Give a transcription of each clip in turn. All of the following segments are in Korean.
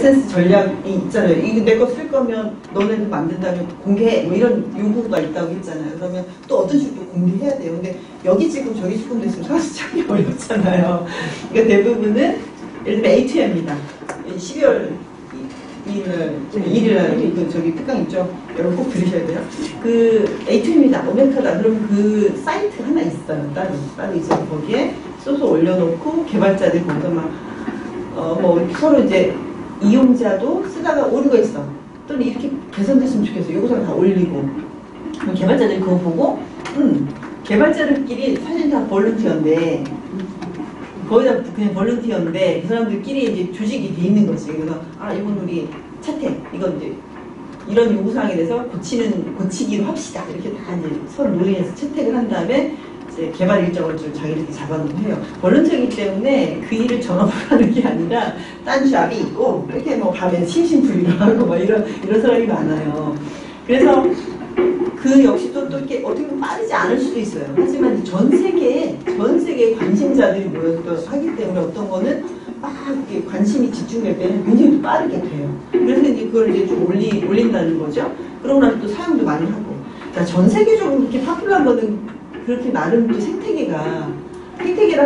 SNS 전략이 있잖아요. 이거 내 거 쓸 거면 너네들 만든다면 공개해. 뭐 이런 요구가 있다고 했잖아요. 그러면 또 어떤 식으로 공개해야 돼요. 근데 여기 지금 저기 지금 됐으면 사실 찾기 어렵잖아요. 그러니까 대부분은 예를 들면 A2M입니다. 12월 2일날 저기 특강 있죠? 여러분 꼭 들으셔야 돼요. 그 A2M이다, 오메카다. 그럼 그 사이트 하나 있어요. 따로 있어요. 거기에 소스 올려놓고 개발자들이 거기서 막 뭐 서로 이제 이용자도 쓰다가 오류가 있어. 또는 이렇게 개선됐으면 좋겠어. 요구사항 다 올리고. 그럼 개발자들이 그거 보고, 개발자들끼리 사실 다 볼런티어인데, 거의 다 그냥 볼런티어인데, 그 사람들끼리 이제 조직이 돼 있는 거지. 그래서, 이건 우리 채택, 이건 이제, 이런 요구사항에 대해서 고치기로 합시다. 이렇게 다 이제 서로 논의해서 채택을 한 다음에, 이제 개발 일정을 좀 자기들이 잡아놓고 해요. 볼런티어이기 때문에 그 일을 전업을 하는 게 아니라 딴 잡이 있고 이렇게 뭐 밤에 심심풀이를 하고 막 이런 사람이 많아요. 그래서 그 역시 또 이렇게 어떻게 보면 빠르지 않을 수도 있어요. 하지만 전 세계에 관심자들이 모여서 하기 때문에 어떤 거는 막 이렇게 관심이 집중될 때는 굉장히 또 빠르게 돼요. 그래서 이제 그걸 이제 좀 올린다는 거죠. 그러고 나서 또 사용도 많이 하고. 자, 전 세계적으로 이렇게 파퓰러한 거는 그렇게 나름 또 생태계라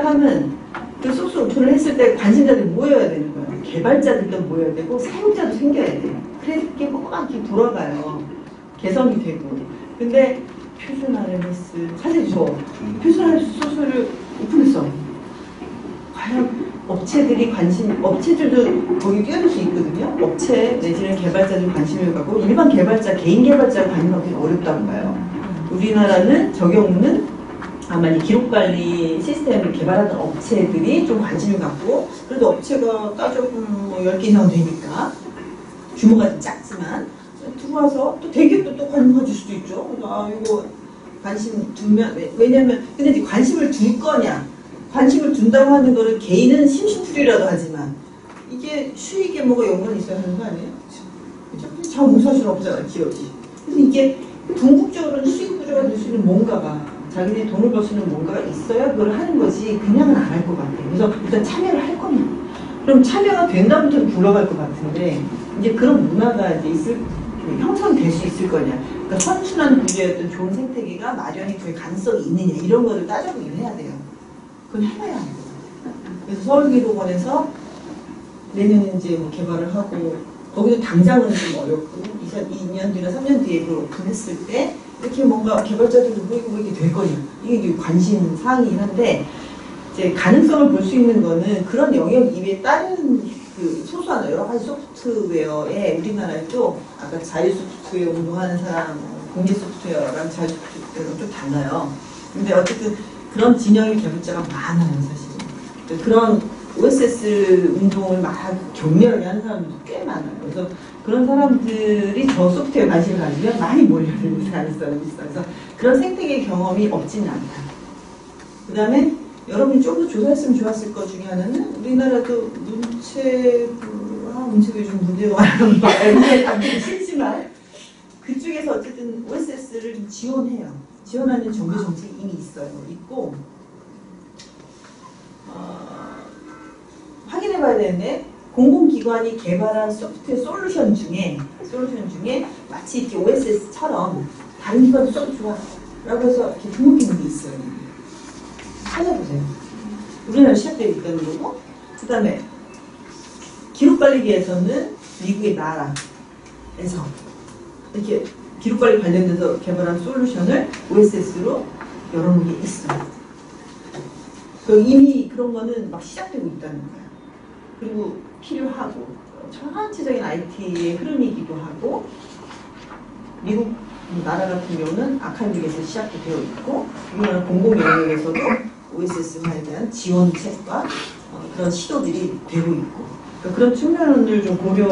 하면 그 소스 오픈을 했을 때 관심자들이 모여야 되는 거예요. 개발자들도 모여야 되고 사용자도 생겨야 돼요. 그래서 이게 막 이렇게 돌아가요. 개선이 되고. 근데 표준 RMS 사실 표준 RMS 소스를 오픈했어. 과연 업체들도 거기 끼어들 수 있거든요. 업체 내지는 개발자들 관심을 갖고 일반 개발자, 개인 개발자가 관심하기 어렵다고 봐요. 우리나라는 적용은 아마 이 기록관리 시스템을 개발하던 업체들이 좀 관심을 갖고, 그래도 업체가 따져보면 뭐 10개 이상 되니까 규모가 좀 작지만 들어와서 또 되게 또 관심 가질 수도 있죠. 이거 관심 두면, 왜냐면 근데 이제 관심을 둘 거냐, 관심을 둔다고 하는 거는 개인은 심심풀이라도 하지만 이게 수익에 뭐가 연관이 있어야 하는 거 아니에요? 그렇죠? 자원봉사할 수는 없잖아, 기업이. 그래서 이게 궁극적으로는 수익 구조가 될 수 있는 뭔가가, 자기들이 돈을 벌 수 있는 뭔가가 있어야 그걸 하는 거지 그냥은 안 할 것 같아요. 그래서 일단 참여를 할 거냐. 그럼 참여가 된다부터 굴러갈 것 같은데, 이제 그런 문화가 이제 형성될 수 있을 거냐. 그러니까 선순환 구조였던 좋은 생태계가 마련이 될 가능성이 있느냐, 이런 거를 따져보긴 해야 돼요. 그건 해봐야 합니다. 그래서 서울기록원에서 내년에 이제 뭐 개발을 하고, 거기도 당장은 좀 어렵고 2년 뒤나 3년 뒤에 그걸 오픈했을 때 이렇게 뭔가 개발자들도 모이고 이렇게 될 거냐, 이게 관심 사항이긴 한데, 이제 가능성을 볼 수 있는 거는 그런 영역 이외에 다른 그 소소한 여러 가지 소프트웨어에 우리나라에도 아까 자유 소프트웨어 운동하는 사람, 공개 소프트웨어랑 자유 소프트웨어랑 좀 달라요. 근데 어쨌든 그런 진영의 개발자가 많아요, 사실은. 그런 OSS 운동을 막 격렬하게 하는 사람들도 꽤 많아요. 그래서 그런 사람들이 저 소프트웨어 관심을 가지면 많이 몰려들 가능성이 있어요. 그래서 그런 생태계 경험이 없지는 않다. 그 다음에 여러분이 좀 더 조사했으면 좋았을 것 중에 하나는, 우리나라도 문체부 요즘 문제가 많아요. 담기기 싫지만 그쪽에서 어쨌든 OSS를 좀 지원해요. 지원하는 정부 정책이 이미 있고, 확인해봐야 되는데, 공공기관이 개발한 소프트웨어 솔루션 중에 마치 이렇게 OSS처럼 다른 기관도 써도 좋아 라고 해서 이렇게 등록해 놓은 게 있어요. 찾아보세요. 우리나라 시작되어 있다는 거고, 그 다음에 기록관리계에서는 미국의 나라에서 이렇게 기록관리 관련돼서 개발한 솔루션을 OSS로 열어놓은 게 있어요. 이미 그런 거는 막 시작되고 있다는 거예요. 그리고 필요하고, 전체적인 IT의 흐름이기도 하고, 미국 나라 같은 경우는 아카데믹에서 시작도 되어 있고, 우리나라 공공 영역에서도 OSS화에 대한 지원책과 그런 시도들이 되고 있고, 그러니까 그런 측면을 좀 고려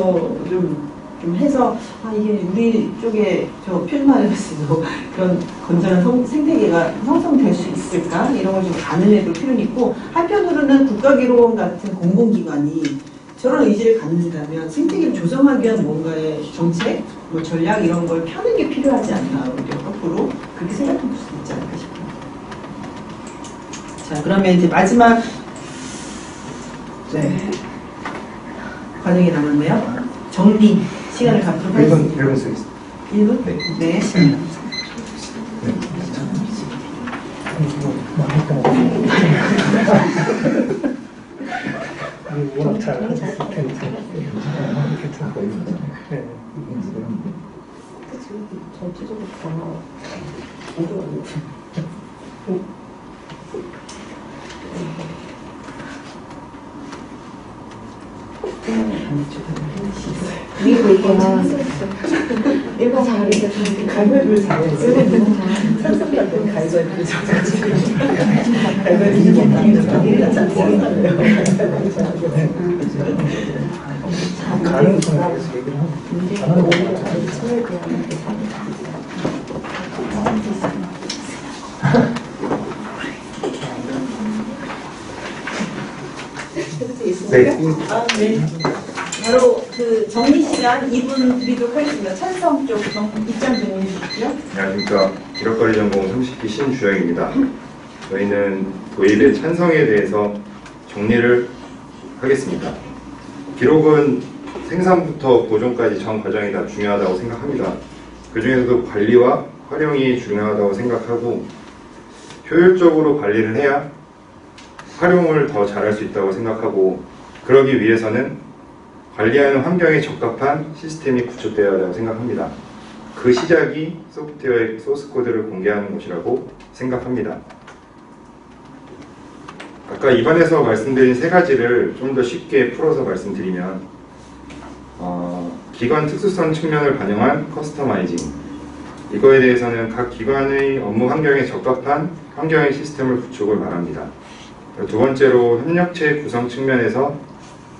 좀 해서, 이게 우리 쪽에 저 표준화에서도 그런 건전한 생태계가 형성될 수 있을까? 이런 걸 좀 가늠해 볼 필요는 있고, 한편으로는 국가기록원 같은 공공기관이 저런 의지를 갖는다면 생태계를 조성하기 위한 뭔가의 정책, 뭐 전략 이런 걸 펴는 게 필요하지 않나, 우리가 거꾸로 그렇게 생각해 볼 수 있지 않을까 싶어요. 자, 그러면 이제 마지막, 과정이 남았네요. 정리 시간을 갖도록 하겠습니다. 1분 쓰겠습니다. 1분? 네. 네. 워낙 잘 하셨을 텐데 괜찮아요. 네. 전체적으로 다 위에 보니까 일본 잘하니까 갈매기를 잘해야지. 상상받는 갈매기를 잘해야지. 갈매기를 가능성에 대해서 얘기를 하고 안 하는 거 네. 아, 네. 바로 그 정리 시간 2분 드리도록 하겠습니다. 찬성 쪽 입장 정리해 주십시오. 안녕하십니까. 기록관리 전공 30기 신주영입니다. 저희는 도입의 찬성에 대해서 정리를 하겠습니다. 기록은 생산부터 보존까지 전 과정이 다 중요하다고 생각합니다. 그 중에서도 관리와 활용이 중요하다고 생각하고 효율적으로 관리를 해야 활용을 더 잘할 수 있다고 생각하고 그러기 위해서는 관리하는 환경에 적합한 시스템이 구축되어야 한다고 생각합니다. 그 시작이 소프트웨어의 소스코드를 공개하는 것이라고 생각합니다. 아까 입안에서 말씀드린 세 가지를 좀 더 쉽게 풀어서 말씀드리면 기관 특수성 측면을 반영한 커스터마이징 이거에 대해서는 각 기관의 업무 환경에 적합한 환경의 시스템을 구축을 말합니다. 두 번째로 협력체 구성 측면에서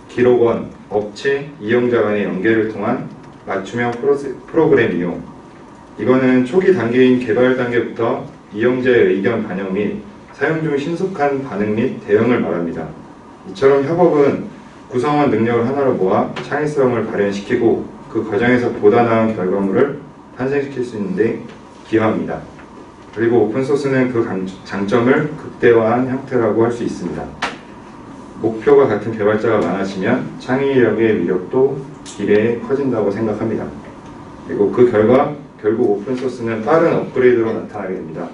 기록원, 업체, 이용자 간의 연계를 통한 맞춤형 프로그램 이용 이거는 초기 단계인 개발 단계부터 이용자의 의견 반영 및 사용 중 신속한 반응 및 대응을 말합니다. 이처럼 협업은 구성원 능력을 하나로 모아 창의성을 발현시키고 그 과정에서 보다 나은 결과물을 탄생시킬 수 있는데 기여합니다. 그리고 오픈소스는 그 장점을 극대화한 형태라고 할 수 있습니다. 목표가 같은 개발자가 많아지면 창의력의 위력도 비례해 커진다고 생각합니다. 그리고 그 결과 결국 오픈소스는 빠른 업그레이드로 나타나게 됩니다.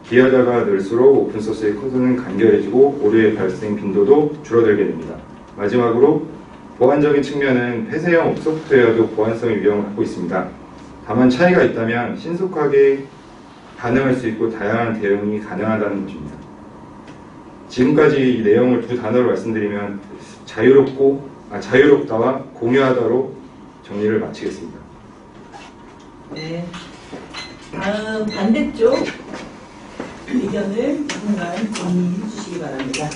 기여자가 늘수록 오픈소스의 코드는 간결해지고 오류의 발생 빈도도 줄어들게 됩니다. 마지막으로 보안적인 측면은 폐쇄형 소프트웨어도 보안성의 위험을 갖고 있습니다. 다만 차이가 있다면 신속하게 반응할 수 있고 다양한 대응이 가능하다는 것입니다. 지금까지 이 내용을 두 단어로 말씀드리면 자유롭다와 공유하다로 정리를 마치겠습니다. 네. 다음 반대쪽 의견을 누군가 정리해 주시기 바랍니다.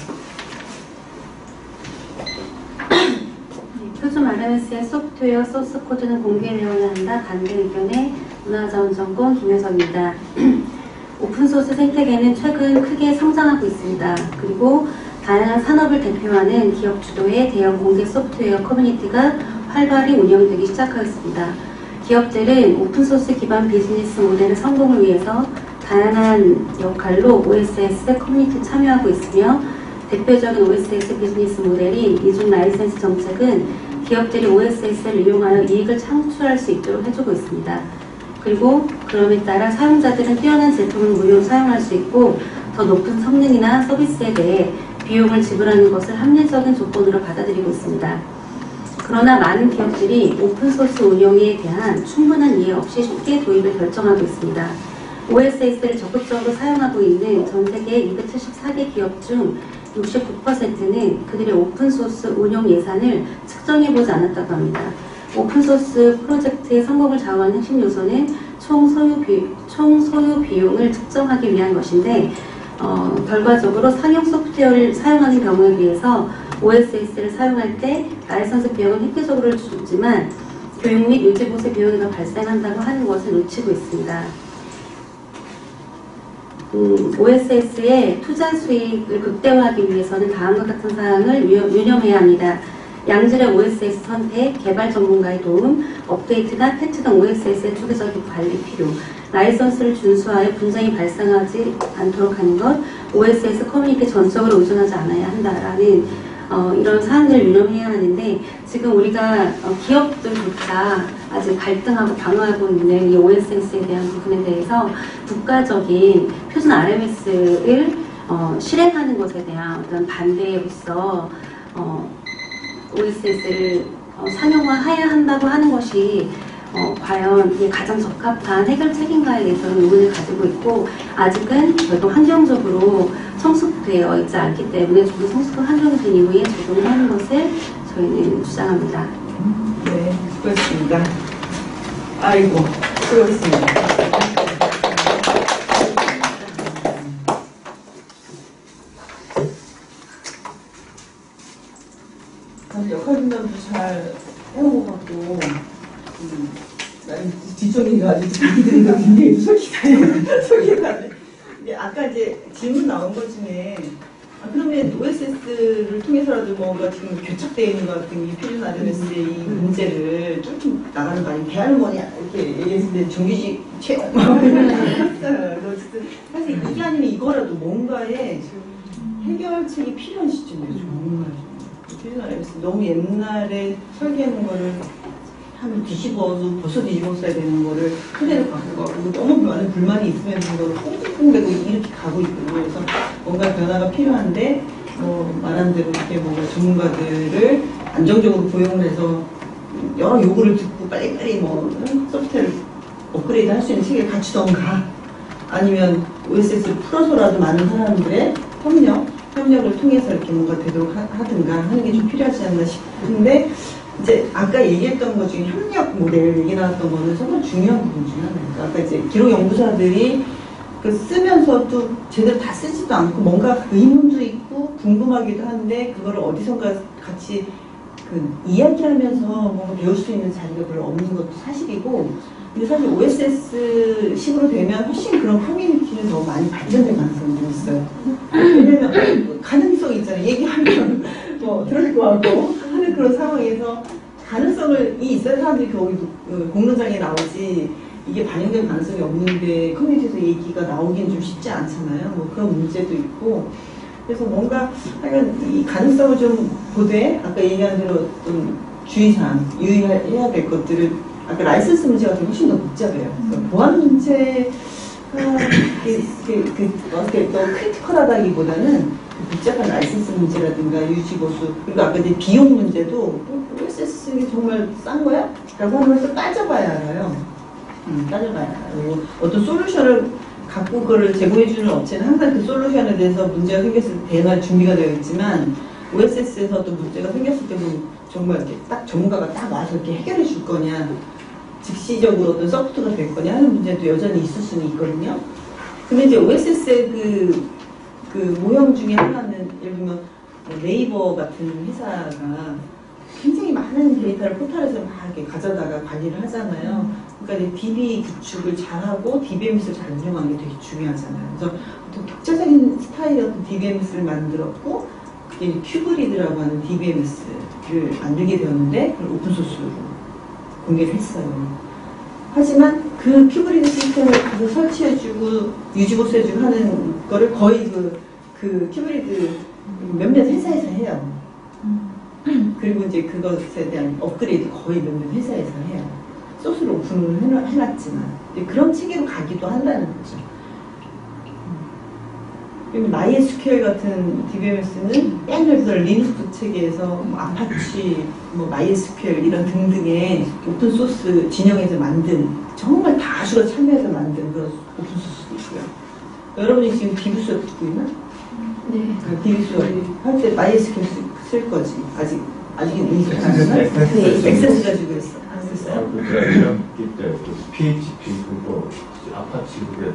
표준 RMS의 소프트웨어 소스 코드는 공개되어야 한다. 반대 의견의 문화자원 전공 김효성입니다. 오픈소스 생태계는 최근 크게 성장하고 있습니다. 그리고 다양한 산업을 대표하는 기업 주도의 대형 공개 소프트웨어 커뮤니티가 활발히 운영되기 시작하였습니다. 기업들은 오픈소스 기반 비즈니스 모델의 성공을 위해서 다양한 역할로 OSS 커뮤니티에 참여하고 있으며 대표적인 OSS 비즈니스 모델인 이중 라이센스 정책은 기업들이 OSS를 이용하여 이익을 창출할 수 있도록 해주고 있습니다. 그리고 그럼에 따라 사용자들은 뛰어난 제품을 무료로 사용할 수 있고 더 높은 성능이나 서비스에 대해 비용을 지불하는 것을 합리적인 조건으로 받아들이고 있습니다. 그러나 많은 기업들이 오픈소스 운영에 대한 충분한 이해 없이 쉽게 도입을 결정하고 있습니다. OSS를 적극적으로 사용하고 있는 전 세계 274개 기업 중 69%는 그들의 오픈소스 운용 예산을 측정해보지 않았다고 합니다. 오픈소스 프로젝트의 성공을 좌우하는 핵심 요소는 총 소요 비용을 측정하기 위한 것인데 결과적으로 상용 소프트웨어를 사용하는 경우에 비해서 OSS를 사용할 때 라이선스 비용은 획기적으로 줄지만 교육 및 유지 보수 비용이 더 발생한다고 하는 것을 놓치고 있습니다. OSS의 투자 수익을 극대화하기 위해서는 다음과 같은 사항을 유념해야 합니다. 양질의 OSS 선택, 개발 전문가의 도움, 업데이트나 패치 등 OSS의 주기적인 관리 필요, 라이선스를 준수하여 분쟁이 발생하지 않도록 하는 것, OSS 커뮤니티 전적으로 의존하지 않아야 한다라는 이런 사안들을 유념해야 하는데 지금 우리가 기업들조차 아직 갈등하고 방어하고 있는 이 OSS에 대한 부분에 대해서 국가적인 표준 RMS를 실행하는 것에 대한 어떤 반대로서 OSS를 상용화해야 한다고 하는 것이 과연 이게 가장 적합한 해결책인가에 대해서는 의문을 가지고 있고 아직은 저희도 환경적으로 성숙되어 있지 않기 때문에 좀 더 성숙한 환경이 된 이후에 적용을 하는 것을 저희는 주장합니다. 네, 수고했습니다. 아이고, 수고했습니다. 역할 분담도 잘 해온 것 같고, 나는 뒷정리가 아주 듣기들이가 굉장히 솔깃하네. 근데 아까 이제 질문 나온 것 중에, 그러면 OSS를 통해서라도 뭔가 지금 교착되어 있는 것 같은 이 표준 RMS의 이 문제를 좀 나가는 거 아니면 대안은 뭐냐, 이렇게 얘기했을 때 정규직 채용. 어쨌든, 사실 이게 아니면 이거라도 뭔가의 해결책이 필요한 시점이에요, 정말. 표준 RMS 너무 옛날에 설계하는 거를 한 뒤집어서 벌써 뒤집었어야 되는 거를 그대로 갖고 가고 너무 많은 불만이 있으면 그걸 꽁꽁대고 이렇게 가고 있고 그래서 뭔가 변화가 필요한데 말한 대로 이렇게 뭔가 전문가들을 안정적으로 고용을 해서 여러 요구를 듣고 빨리빨리 소프트웨어를 업그레이드 할 수 있는 체계를 갖추던가 아니면 OSS를 풀어서라도 많은 사람들의 협력을 통해서 이렇게 뭔가 되도록 하든가 하는 게 좀 필요하지 않나 싶은데 이제 아까 얘기했던 것 중에 협력 모델 얘기 나왔던 거는 정말 중요한 부분 중에 하나예요. 아까 이제 기록 연구사들이 쓰면서도 제대로 다 쓰지도 않고 뭔가 의문도 있고 궁금하기도 한데 그거를 어디선가 같이 이야기하면서 뭔가 배울 수 있는 자리가 별로 없는 것도 사실이고 근데 사실 OSS 식으로 되면 훨씬 그런 커뮤니티는 더 많이 발전될 가능성이 있어요. 왜냐면 가능성이 있잖아요. 얘기하면 들을 거 같고 하는 그런 상황에서 가능성이 있어야 사람들이 거기 공론장에 나오지 이게 반영될 가능성이 없는데 커뮤니티에서 얘기가 나오기는 좀 쉽지 않잖아요. 그런 문제도 있고 그래서 뭔가 하여간 이 가능성을 좀 보되 아까 얘기한 대로 좀 주의사항 유의해야 될 것들을 아까 라이선스 문제 같은 게 훨씬 더 복잡해요. 그러니까 보안 문제가 어떻게 더 크리티컬하다기보다는 복잡한 라이선스 문제라든가 유지보수 그리고 아까 이제 비용 문제도 OSS 정말 싼 거야? 라고 하면서 따져봐야 알아요. 따져봐야 알아요. 어떤 솔루션을 갖고 그걸 제공해주는 업체는 항상 그 솔루션에 대해서 문제가 생겼을 때 대응할 준비가 되어 있지만 OSS에서 또 문제가 생겼을 때는 정말 이렇게 딱 전문가가 딱 와서 이렇게 해결해 줄 거냐 즉시적으로 어떤 서포트가 될 거냐 하는 문제도 여전히 있을 수는 있거든요. 근데 이제 OSS의 그 모형 중에 하나는 예를 들면 네이버 같은 회사가 굉장히 많은 데이터를 포털에서 막 이렇게 가져다가 관리를 하잖아요. 그러니까 이제 DB 구축을 잘하고 DBMS를 잘 운영하는 게 되게 중요하잖아요. 그래서 어떤 독자적인 스타일의 어떤 DBMS를 만들었고 그게 큐브리드라고 하는 DBMS를 만들게 되었는데 그걸 오픈소스로 공개를 했어요. 하지만 그 큐브리드 시스템을 가서 설치해주고 유지보수해주고 하는 거를 거의 그 큐브리드 몇몇 회사에서 해요. 그리고 이제 그것에 대한 업그레이드 거의 몇몇 회사에서 해요. 소스를 오픈을 해놨지만 그런 체계로 가기도 한다는 거죠. 그리고 MySQL 같은 DBMS는 옛날부터 리눅스 체계에서 아파치, MySQL 이런 등등의 오픈소스 진영에서 만든 정말 다수가 참여해서 만든 그런 오픈소스도 있고요. 여러분이 지금 DB 수업 듣고 있나? 네. DB 수업 할 때 MySQL 쓸 거지. 아직은 인식 안 했나? 네. 액세스 가지고 있어. 됐어요? PHP 그거 아파치 그게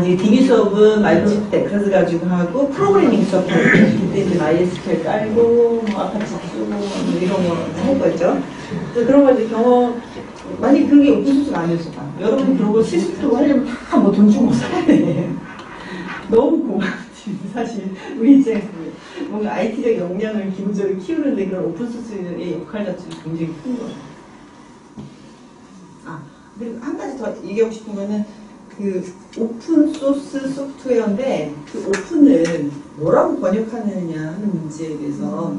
이제 DB 수업은 마이크로소프트 엑세스 가지고 하고 프로그래밍 수업 할 때 그때 이제 MySQL 깔고 아파치 쓰고 이런 거 할 거죠. 그런 거 이제 경험 만약에 그게 오픈소스가 아니었어 봐. 여러분이 그런 거 시스템 하려면 다 돈 주고 사야 돼. 너무 고맙지 사실 우리 입장에서 뭔가 IT적 역량을 기본적으로 키우는데 그런 오픈소스의 역할 자체가 굉장히 큰 거예요. 그리고 한 가지 더 얘기하고 싶은 거는 그 오픈 소스 소프트웨어인데 그 오픈을 뭐라고 번역하느냐 하는 문제에 대해서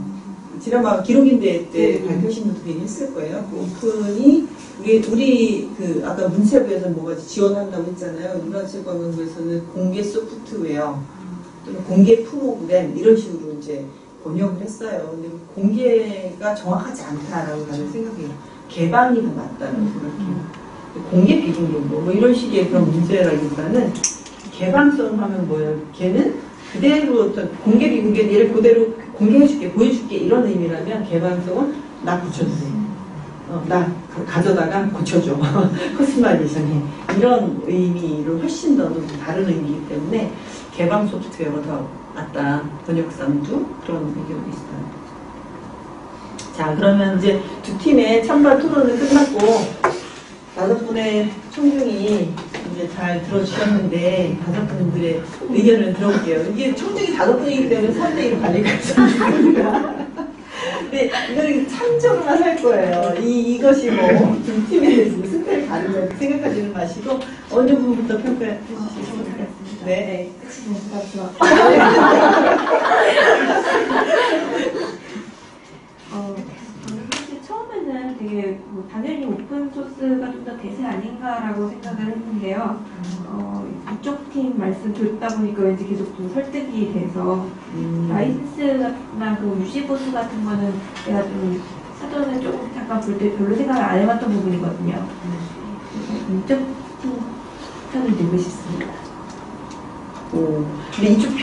지난번 기록인대 때 발표하신 분들이 얘기했을 거예요. 그 오픈이 우리 그 아까 문체부에서 뭐가 지원한다고 했잖아요. 문화체육관광부에서는 공개 소프트웨어 또는 공개 프로그램 이런 식으로 이제 번역을 했어요. 근데 공개가 정확하지 않다라고 저는 생각해요. 개방이 더 맞다는 생각해요. 공개 비공개 뭐 이런 식의 그런 문제라기보다는 개방성 하면 뭐예요? 걔는 그대로 어떤 공개 비공개 얘를 그대로 공개해줄게 보여줄게 이런 의미라면 개방성은 나 고쳐도 돼. 나 가져다가 고쳐줘. 커스터마이제이션이 이런 의미를 훨씬 더 다른 의미이기 때문에 개방 소프트웨어가 더 맞다. 번역상도 그런 의견이 있어요. 자, 그러면 이제 두 팀의 찬반 토론은 끝났고 5분의 총중이 이제 잘 들어주셨는데 5분들의 의견을 들어볼게요. 이게 총중이 5분이기 때문에 3대1로 갈릴 가능성이 있습니다. 근데 이거는 참조로만 할 거예요. 이것이 뭐 두 팀의 승패를 가는 거 생각하지는 마시고 어느 부분부터 평가해 주시겠습니까? 네. 사실 처음에는 되게 뭐 당연히 오픈 소스가 좀 더 대세 아닌가라고 생각을 했는데요. 이쪽 팀 말씀 듣다 보니까 왠지 계속 좀 설득이 돼서 라이센스나 그 유시 보수 같은 거는 내가 좀 사전에 조금 잠깐 볼 때 별로 생각을 안 해봤던 부분이거든요. 이쪽 팀 편을 들고 싶습니다. 근데 이쪽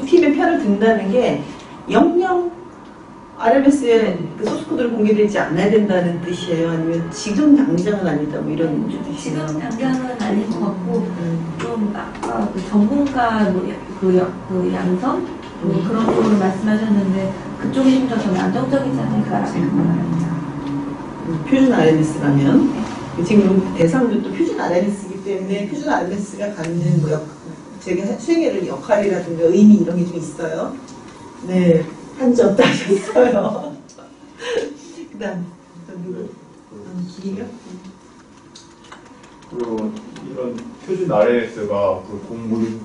팀의 편을 든다는 게 영영 RMS에 그 소스 코드를 공개되지 않아야 된다는 뜻이에요? 아니면 지금 당장은 아니다 뭐 이런 뜻이에요? 지금 당장은 아닌 것 같고 좀 아까 그 전문가 그 양성 그런 쪽으로 말씀하셨는데 그쪽이 좀 더 저는 안정적이지 않을까라고 생각을 합니다. 표준 RMS라면 지금 대상도 또 표준 RMS이기 때문에 표준 RMS가 갖는 뭐 제가 수행해야 될 역할이라든가 의미 이런 게 좀 있어요. 네, 한 점 따셨어요. 그다음 누구? 기요? 그리고 이런 표준 RMS가 그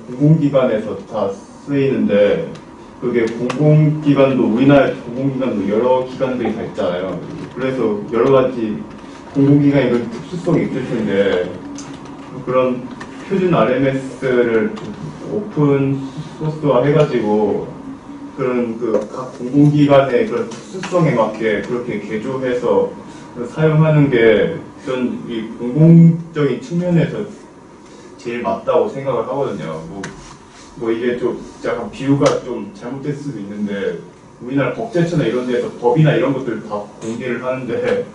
공공기관에서 다 쓰이는데 그게 공공기관도 우리나라 공공기관도 여러 기관들이 다 있잖아요. 그래서 여러 가지 공공기관의 그런 특수성이 있을 텐데 그런 표준 RMS를 오픈 소스화 해가지고 그런 그 각 공공기관의 그런 특수성에 맞게 그렇게 개조해서 사용하는 게 전 이 공공적인 측면에서 제일 맞다고 생각을 하거든요. 뭐 이게 좀 약간 비유가 좀 잘못될 수도 있는데 우리나라 법제처나 이런 데서 법이나 이런 것들 다 공개를 하는데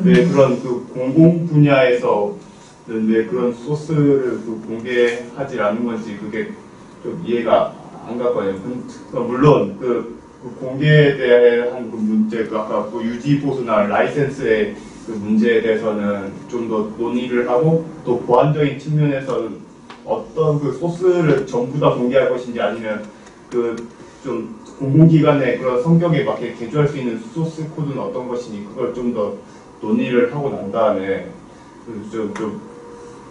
왜 그런 그 공공 분야에서는 왜 그런 소스를 공개하지 않는 건지 그게 좀 이해가 안 갔거든요. 물론 그 공개에 대한 그 문제, 아까 그 유지 보수나 라이센스의 그 문제에 대해서는 좀 더 논의를 하고 또 보안적인 측면에서는 어떤 그 소스를 전부 다 공개할 것인지 아니면 그 좀 공공기관의 그런 성격에 맞게 개조할 수 있는 소스 코드는 어떤 것이니 그걸 좀 더 논의를 하고 난 다음에 좀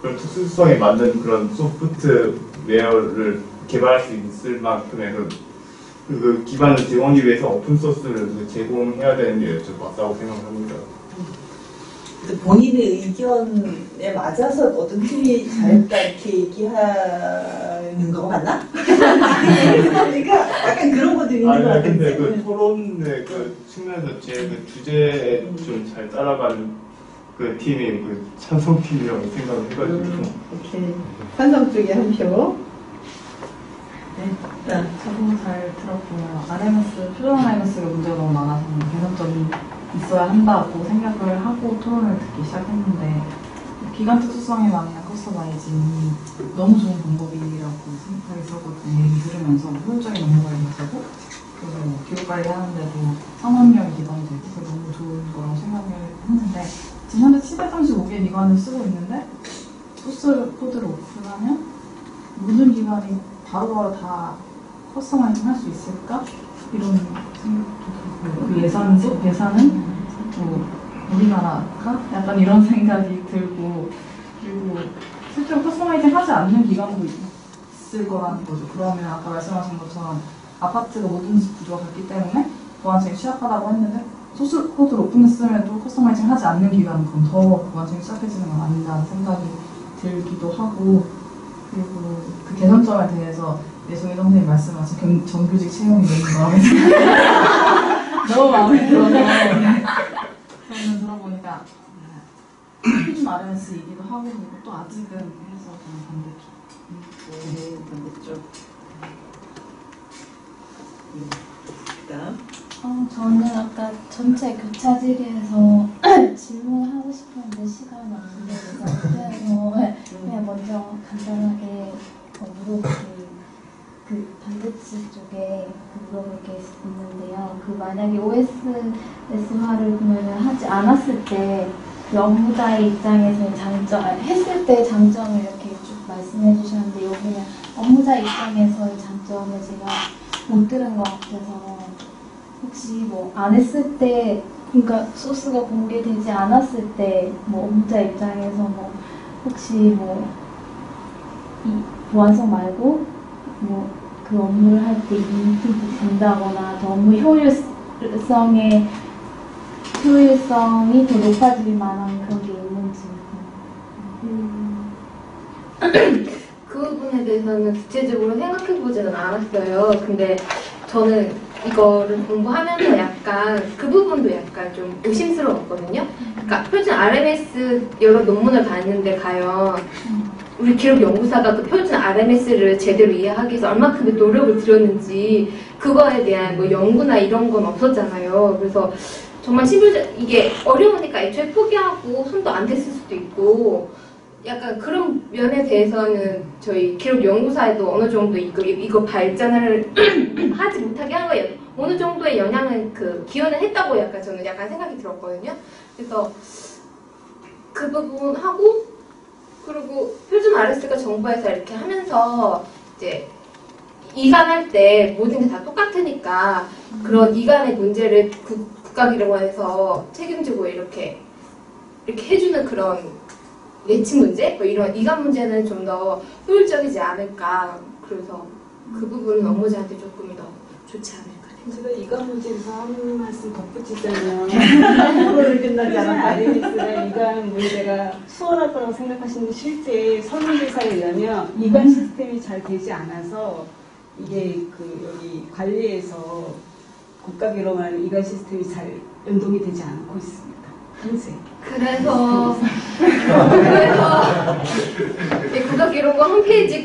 그런 특수성에 맞는 그런 소프트웨어를 개발할 수 있을 만큼의 그 기반을 제공하기 위해서 오픈소스를 제공해야 되는 게 좀 맞다고 생각합니다. 본인의 의견에 맞아서 어떤 팀이 잘했다 이렇게 얘기하는 거 맞나? 그러니까 약간 그런 것도 있는 것 같아요. 근데 그 토론의 그 측면에서 제 그 주제에 좀 잘 따라가는 그 팀이 그 찬성팀이라고 생각을 해가지고. 오케이. 찬성 쪽에 한 표. 네, 일단. 저도 잘 들었고요. 표준 RMS가 문제가 너무 많아서 개선점이 있어야 한다고 생각을 하고 토론을 듣기 시작했는데 기관 특수성에 맞는 커스터마이징이 너무 좋은 방법이라고 생각이 들었거든요. 얘기 들으면서 효율적인 업무 관리가 되고 그리고 기록 관리하는데도 상업력이 기반이 되고 그게 너무 좋은 거라고 생각을 했는데 지금 현재 735개 기관을 쓰고 있는데 소스 코드를 오픈하면 모든 기관이 바로바로 다 커스터마이징 할 수 있을까? 이런 생각도 들고요. 그 예산은 우리나라가 약간 이런 생각이 들고, 그리고 실제로 커스터마이징 하지 않는 기관도 있을 거라는 거죠. 그러면 아까 말씀하신 것처럼 아파트가 모든 구조가 같기 때문에 보안성이 취약하다고 했는데 소스 코드를 오픈했음에도 커스터마이징 하지 않는 기관은 그럼 더 보안성이 취약해지는 건 아닌가라는 생각이 들기도 하고, 그리고 그 개선점에 대해서 예송이 선생님 말씀하신 정규직 채용이 너무 마음에 들어서 저는 들어보니까 표준 RMS이기도 하고, 그리고 또 아직은 해서 저는 반대쪽. 반대쪽. 그다음. 저는 아까 전체 교차 질의에서 질문하고 싶었는데 시간이 없는데 그래서 그냥 먼저 간단하게 그 반대치 쪽에 물어볼 게 있는데요. 그 만약에 OSS화를 보면은 하지 않았을 때 그 업무자의 입장에서의 장점, 했을 때 장점을 이렇게 쭉 말씀해 주셨는데 여기는 업무자 입장에서의 장점을 제가 못 들은 것 같아서 혹시 뭐 안 했을 때, 그러니까 소스가 공개되지 않았을 때 뭐 업무자 입장에서 뭐 혹시 뭐 이 보안성 말고 뭐 그 업무를 할 때 이득이 된다거나 더 업무 효율성이 더 높아질 만한 그런 게 있는지. 그 부분에 대해서는 구체적으로 생각해보지는 않았어요. 근데 저는 이거를 공부하면서 약간 그 부분도 약간 좀 의심스러웠거든요. 그러니까 표준 RMS 여러 논문을 봤는데 과연 우리 기록연구사가 그 표준 RMS를 제대로 이해하기 위해서 얼마큼의 노력을 들였는지 그거에 대한 뭐 연구나 이런 건 없었잖아요. 그래서 정말 이게 어려우니까 애초에 포기하고 손도 안 댔을 수도 있고 약간 그런 면에 대해서는 저희 기록연구사에도 어느 정도 이거 발전을 하지 못하게 한 거예요. 어느 정도의 영향은 기여는 했다고 약간 저는 약간 생각이 들었거든요. 그래서 그 부분 하고 그리고 표준 RS가 정부에서 이렇게 하면서 이제 이관할 때 모든 게 다 똑같으니까 그런 이관의 문제를 국가기록원에서 책임지고 이렇게 해주는 그런 예측 문제? 뭐 이런 이관 문제는 좀 더 효율적이지 않을까. 그래서 그 부분은 업무자한테 조금 더 좋지 않을까. 제가 이관 문제에서 한 말씀 덧붙이자면 프로를 끝나지 않은 RMS가 이관 문제가 수월할 거라고 생각하시는데 실제 설문조사에 의하면 이관 시스템이 잘 되지 않아서 이게 여기 관리에서 국가기록원 이관 시스템이 잘 연동이 되지 않고 있습니다. 현재. 그래서 국가기록원 홈페이지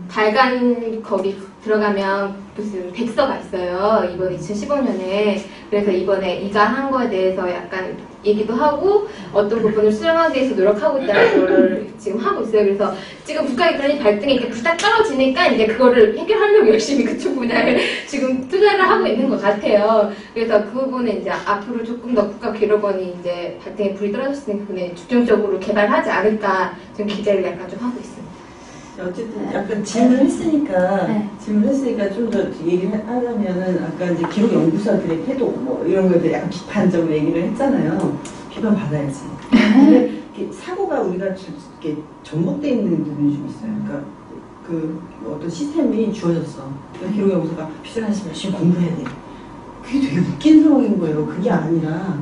발간 거기 들어가면 무슨 백서가 있어요. 이번 2015년에. 그래서 이번에 이관한 거에 대해서 약간 얘기도 하고 어떤 부분을 수정하기 위해서 노력하고 있다는 거를 지금 하고 있어요. 그래서 지금 국가기록원이 발등에 이렇게 부탁 떨어지니까 이제 그거를 해결하려고 열심히 그쪽 분야를 지금 투자를 하고 있는 것 같아요. 그래서 그 부분은 이제 앞으로 조금 더 국가기록원이 이제 발등에 불이 떨어졌으니까 그게 중점적으로 개발하지 않을까 좀 기대를 약간 좀 하고 있습니다. 어쨌든 약간 질문했으니까 좀 더 얘기를 하려면은 아까 이제 기록연구사들의 태도 뭐 이런 거에 대해 약간 비판적으로 얘기를 했잖아요. 비판 받아야지. 근데 사고가 우리가 이렇게 전복돼 있는 부분이 좀 있어요. 그러니까 어떤 시스템이 주어졌어. 그러니까 기록연구사가 필요하시면 열심히 공부해야 돼. 그게 되게 웃긴 상황인 거예요. 그게 아니라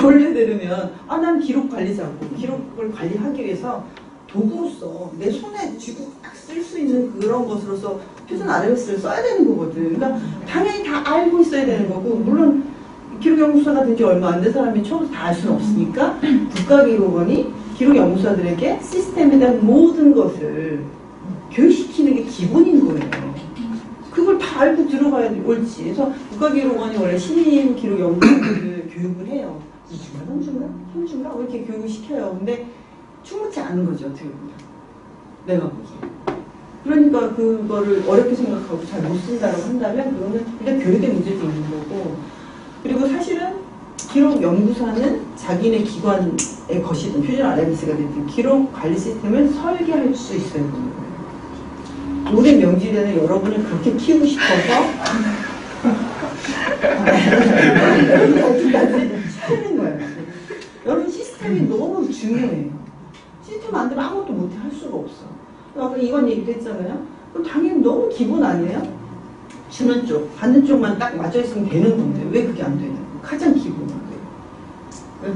원래대로면 난 기록 관리자고 기록을 관리하기 위해서 도구로서 내 손에 쥐고 딱 쓸 수 있는 그런 것으로서 표준 RMS를 써야 되는 거거든. 그러니까 당연히 다 알고 있어야 되는 거고, 물론 기록연구사가 된 지 얼마 안 된 사람이 처음부터 다 알 수는 없으니까 국가기록원이 기록연구사들에게 시스템에 대한 모든 것을 교육시키는 게 기본인 거예요. 그걸 다 알고 들어가야 옳지. 그래서 국가기록원이 원래 신임 기록연구사들을 교육을 해요. 2주인가 3주인가 이렇게 교육을 시켜요. 근데 충분치 않은 거죠, 어떻게 보면. 내가 보기에. 그러니까 그거를 어렵게 생각하고 잘 못 쓴다고 한다면 그거는 일단 교육의 문제도 있는 거고, 그리고 사실은 기록연구사는 자기네 기관의 것이든 표준 RMS가 됐든 기록 관리 시스템을 설계할 수 있어야 되는 거예요. 올해 명지대는 여러분을 그렇게 키우고 싶어서 어디까지 시키는 거예요. 너무 중요해요. 시스템 안 되면 아무것도 못해 할 수가 없어. 아까 이건 얘기도 했잖아요. 그럼 당연히 너무 기본 아니에요? 주는 쪽, 받는 쪽만 딱 맞춰 있으면 되는 건데 왜 그게 안 되냐고. 가장 기본 건데.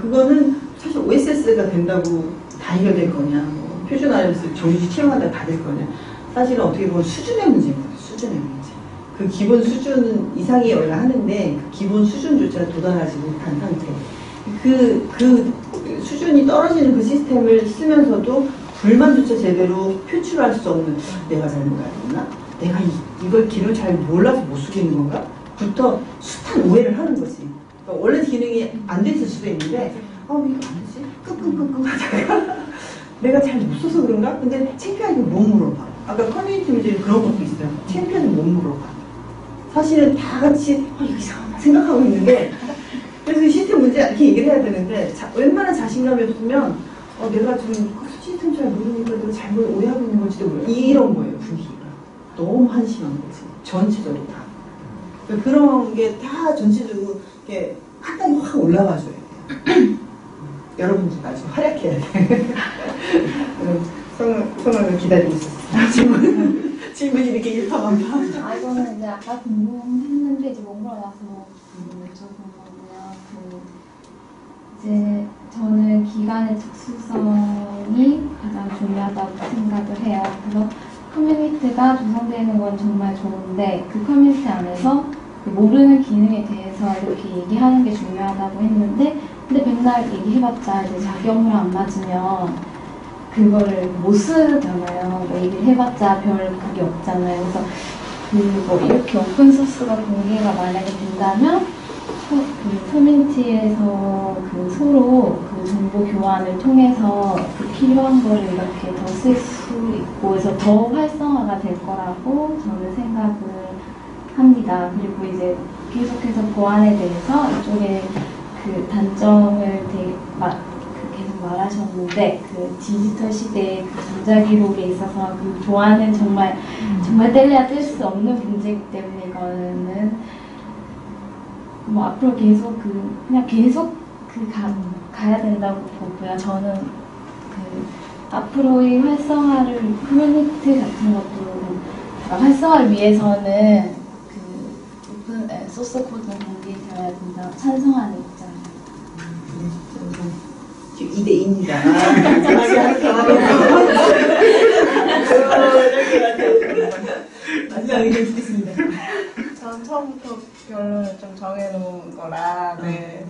그거는 사실 OSS가 된다고 다 해결될 거냐, 뭐 표준 IMS 정시 채용한다 다 될 거냐. 사실은 어떻게 보면 수준의 문제인 거예요. 수준의 문제. 그 기본 수준 이상이 원래 하는데 그 기본 수준조차 도달하지 못한 상태. 그 수준이 떨어지는 그 시스템을 쓰면서도 불만조차 제대로 표출할 수 없는 내가 잘못 알았나? 내가 이걸 기능을 잘 몰라서 못 쓰겠는 건가? 부터 숱한 오해를 하는 거지. 그러니까 원래 기능이 안 됐을 수도 있는데 이거 안 되지? 끙끙끙끙 하다가 내가 잘 못 써서 그런가? 근데 창피하게 못 물어봐. 아까 커뮤니티 문제는 그런 것도 있어요. 창피하게 못 물어봐. 사실은 다 같이 이거 이상하다 생각하고 있는데 그래서 시스템 문제 이렇게 얘기를 해야 되는데 웬만한 자신감이 없으면 내가 지금 시스템 잘 모르니까 내가 잘못 오해하고 있는 건지도 몰라. 이런 거예요. 분위기가. 너무 한심한 거지. 전체적으로 다. 그런 게 다 전체적으로 이렇게 한 단계 확 올라가줘야 돼요. 여러분들 아주 활약해야 돼. 성함을 기다리고 있었어요. 질문이 이렇게 일파만파. 이거는 이제 아까 궁금했는데 이제 못 물어봐서 여쭤본 거고요. 이제 저는 기간의 특수성이 가장 중요하다고 생각을 해요. 그래서 커뮤니티가 구성되는 건 정말 좋은데 그 커뮤니티 안에서 모르는 기능에 대해서 이렇게 얘기하는 게 중요하다고 했는데 근데 맨날 얘기해봤자 이제 자기업무랑 안 맞으면 그거를 못 쓰잖아요. 뭐 얘기를 해봤자 별 그게 없잖아요. 그래서 뭐 이렇게 오픈소스가 공개가 만약에 된다면 그 커뮤니티에서 그 서로 그 정보 교환을 통해서 그 필요한 거를 이렇게 더 쓸 수 있고 그래서 더 활성화가 될 거라고 저는 생각을 합니다. 그리고 이제 계속해서 보안에 대해서 이쪽에 그 단점을 되게 계속 말하셨는데 그 디지털 시대의 그 전자기록에 있어서 그 보안은 정말 뗄래야 뗄 수 없는 문제이기 때문에 이거는 뭐 앞으로 계속 그냥 계속 가야 된다고 보고요. 저는 그 앞으로의 활성화를 커뮤니티 같은 것도 활성화를 위해서는 그 오픈 소스 코드는 공개되어야 된다고 찬성하는 입장입니다. 지금 2대2입니다. 마지막 의견 듣겠습니다. 전 처음부터 결론을 좀 정해놓은 거라, 네.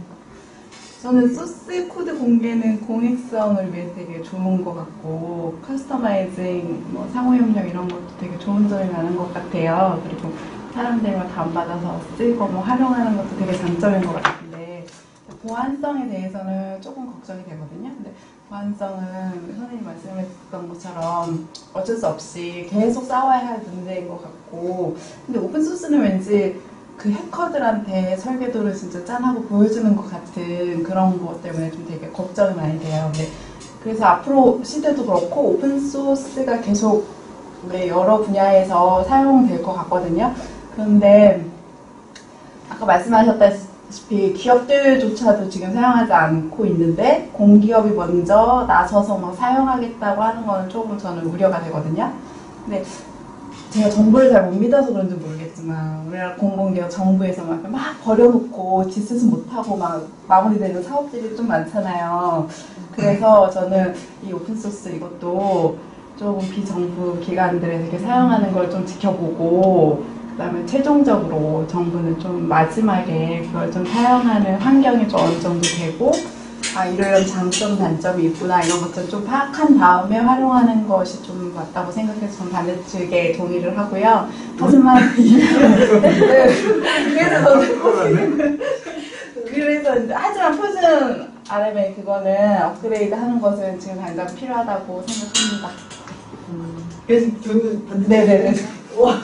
저는 소스 코드 공개는 공익성을 위해 되게 좋은 것 같고, 커스터마이징, 뭐 상호협력 이런 것도 되게 좋은 점이 많은 것 같아요. 그리고 사람들과 다운받아서 쓰고 뭐 활용하는 것도 되게 장점인 것 같은데, 보안성에 대해서는 조금 걱정이 되거든요. 근데 보안성은 선생님 말씀했던 것처럼 어쩔 수 없이 계속 싸워야 할 문제인 것 같고, 근데 오픈소스는 왠지 그 해커들한테 설계도를 진짜 짠하고 보여주는 것 같은 그런 것 때문에 좀 되게 걱정이 많이 돼요. 근데 그래서 앞으로 시대도 그렇고 오픈소스가 계속 여러 분야에서 사용될 것 같거든요. 그런데 아까 말씀하셨다시피 기업들조차도 지금 사용하지 않고 있는데 공기업이 먼저 나서서 막 사용하겠다고 하는 거는 조금 저는 우려가 되거든요. 근데 제가 정부를 잘 못 믿어서 그런지 모르겠지만 우리나라 공공기업 정부에서 막 버려놓고 뒷수습 못하고 막 마무리되는 사업들이 좀 많잖아요. 그래서 저는 이 오픈소스 이것도 조금 비정부 기관들에 되게 사용하는 걸 좀 지켜보고 그 다음에 최종적으로 정부는 좀 마지막에 그걸 좀 사용하는 환경이 좀 어느 정도 되고 이런 장점, 단점이 있구나 이런 것들 좀 파악한 다음에 활용하는 것이 좀 맞다고 생각해서 저는 반대측에 동의를 하고요. 하지만 하지만 표준 RMA 그거는 업그레이드 하는 것은 지금 당장 필요하다고 생각합니다. 그래서 결국은 네네네. 와.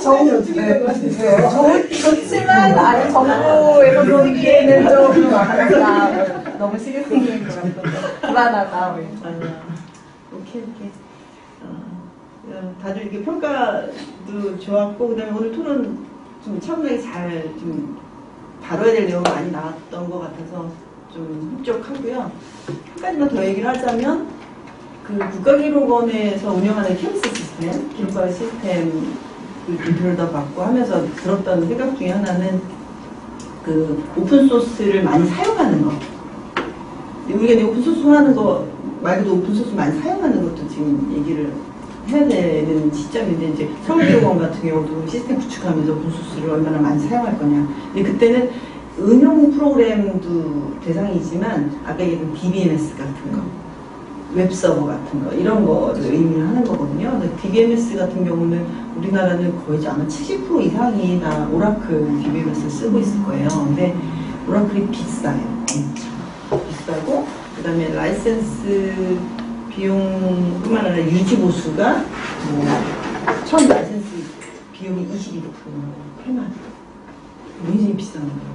처음이 어떻게 된 것 같아요? 좋지만 정부에서 보기에는 좀 아깝다. 너무 시급생긴 것 같아서 불안하다. 오케이. 다들 이렇게 평가도 좋았고 그다음에 오늘 토론 좀 차분하게 잘 좀 다뤄야 될 내용이 많이 나왔던 것 같아서 좀 흡족하고요. 한 가지만 더 얘기를 하자면 그 국가기록원에서 운영하는 KMS 시스템, 기록관리 시스템을 들여다봤고 하면서 들었던 생각 중에 하나는 그 오픈소스를 많이 사용하는 거. 우리가 이제 오픈소스 하는 거 말고도 오픈소스 많이 사용하는 것도 지금 얘기를 해야 되는 시점인데, 이제 서울기록원 같은 경우도 시스템 구축하면서 오픈소스를 얼마나 많이 사용할 거냐. 근데 그때는 응용 프로그램도 대상이지만 아까 얘기한 DBMS 같은 거, 웹서버 같은 거, 이런 거를 의미를 하는 거거든요. 근데 DBMS 같은 경우는 우리나라는 거의 아마 70% 이상이 다 오라클 DBMS를 쓰고 있을 거예요. 근데 오라클이 비싸요. 엄청 비싸고, 그 다음에 라이센스 비용뿐만 아니라 유지 보수가 뭐 처음 라이센스 비용이 22%, 8만 원. 굉장히 비싼 거예요.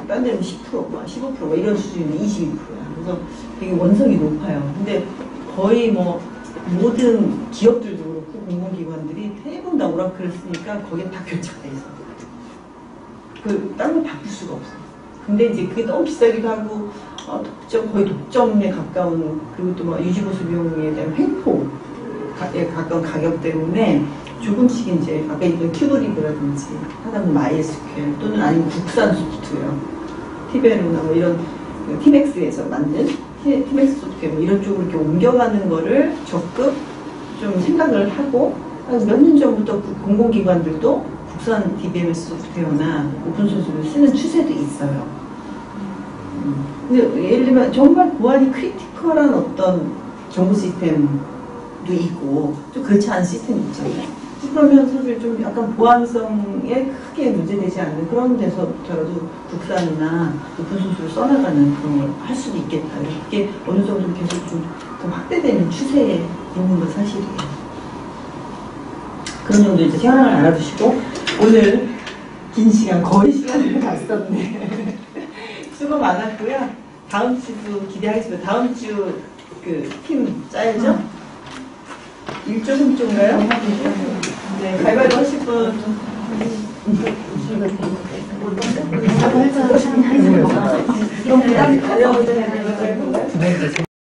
딴 데는 10%, 15% 이런 수준인데 22%야. 그래서 되게 원석이 높아요. 근데 거의 뭐 모든 기업들도 그렇고 공공기관들이 대부분 다 오라클을 쓰니까 거기에 다 교착돼 있어. 딴 걸 바꿀 수가 없어. 근데 이제 그게 너무 비싸기도 하고 거의 독점에 가까운, 그리고 또 뭐 유지보수 비용에 대한 횡포에 가까운 가격 때문에 조금씩 이제 아까 얘기한 큐브리그라든지 하다 보면 MySQL 또는 아니면 국산 소프트웨어, 티베로나 뭐 이런 티맥스에서 만든 티맥스 소프트웨어 뭐 이런 쪽으로 이렇게 옮겨가는 거를 적극 좀 생각을 하고, 몇 년 전부터 공공기관들도 국산 DBMS 소프트웨어나 오픈소스를 쓰는 추세도 있어요. 근데 예를 들면 정말 보안이 크리티컬한 어떤 정보 시스템도 있고 좀 그렇지 않은 시스템이 있잖아요. 그러면 사실 좀 약간 보안성에 크게 문제되지 않는 그런 데서부터라도 국산이나 오픈소스를 써나가는 그런 걸 할 수도 있겠다. 이게 어느 정도 계속 좀 더 확대되는 추세에 있는 건 사실이에요. 그런 정도 이제 생각을 알아두시고, 오늘 긴 시간, 거의 시간을 다 썼네. 수고 많았고요. 다음 주도 기대하겠습니다. 다음 주 그 팀 짜야죠? 1조 3조인가요? 네, 가위바위보 하실 분. 그럼 부담 가져오자.